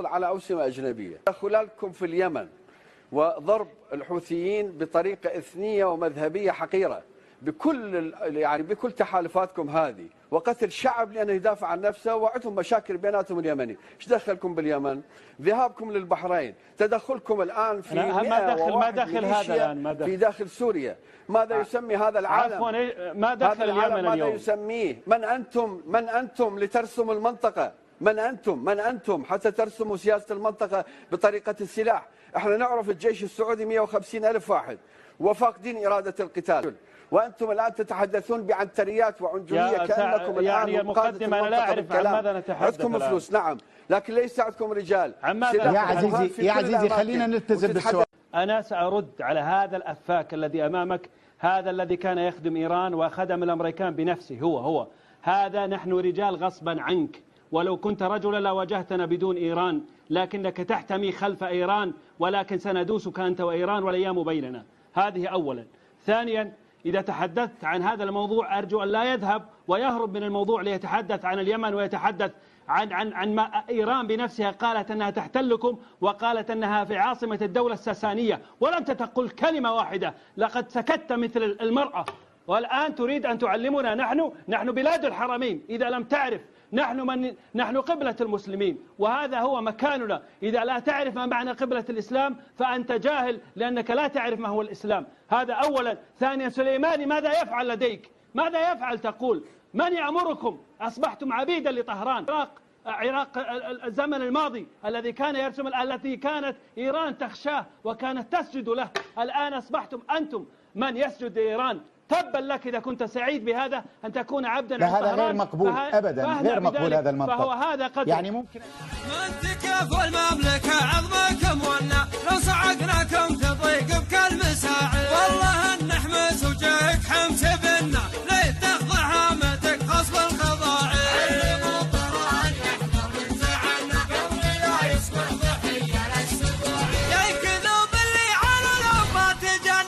على أوسمة أجنبية. تدخلاتكم في اليمن وضرب الحوثيين بطريقة إثنية ومذهبية حقيرة بكل تحالفاتكم هذه، وقتل شعب لأنه يدافع عن نفسه، وعندهم مشاكل بيناتهم اليمني. ايش دخلكم باليمن؟ ذهابكم للبحرين، تدخلكم الآن في 101 ميليشيا في داخل سوريا. ماذا يسمي هذا العالم؟ عفوا، ما دخل اليمن ماذا اليوم؟ يسميه؟ من أنتم لترسموا المنطقة؟ من أنتم حتى ترسموا سياسة المنطقة بطريقة السلاح؟ احنا نعرف الجيش السعودي 150,000 واحد وفاقدين إرادة القتال، وأنتم الآن تتحدثون بعنتريات وعنجهية كأنكم يعني الآن المقدمة أنا لا أعرف عن ماذا نتحدث. عندكم فلوس نعم، لكن ليس عندكم رجال. يا عزيزي خلينا نلتزم بالسؤال. أنا سأرد على هذا الأفاك الذي أمامك، هذا الذي كان يخدم إيران وخدم الأمريكان بنفسه. هو هذا. نحن رجال غصبا عنك، ولو كنت رجلا لواجهتنا بدون إيران، لكنك تحتمي خلف إيران، ولكن سندوسك أنت وإيران والأيام بيننا. هذه أولا. ثانيا، إذا تحدثت عن هذا الموضوع أرجو أن لا يذهب ويهرب من الموضوع ليتحدث عن اليمن ويتحدث عن ما إيران بنفسها قالت أنها تحتلكم، وقالت أنها في عاصمة الدولة الساسانية، ولم تقل كلمة واحدة. لقد سكت مثل المرأة، والآن تريد أن تعلمنا. نحن بلاد الحرمين، إذا لم تعرف نحن قبلة المسلمين، وهذا هو مكاننا. إذا لا تعرف ما معنى قبلة الإسلام فأنت جاهل، لأنك لا تعرف ما هو الإسلام. هذا أولا. ثانيا، سليماني ماذا يفعل لديك؟ ماذا يفعل تقول؟ من يأمركم؟ أصبحتم عبيدا لطهران. عراق الزمن الماضي الذي كان يرسم، التي كانت إيران تخشاه وكانت تسجد له، الآن أصبحتم أنتم من يسجد لإيران. تبا لك إذا كنت سعيد بهذا أن تكون عبدا عن هذا غير مقبول أبدا، غير مقبول هذا المنطق. فهو هذا قدر يعني ممكن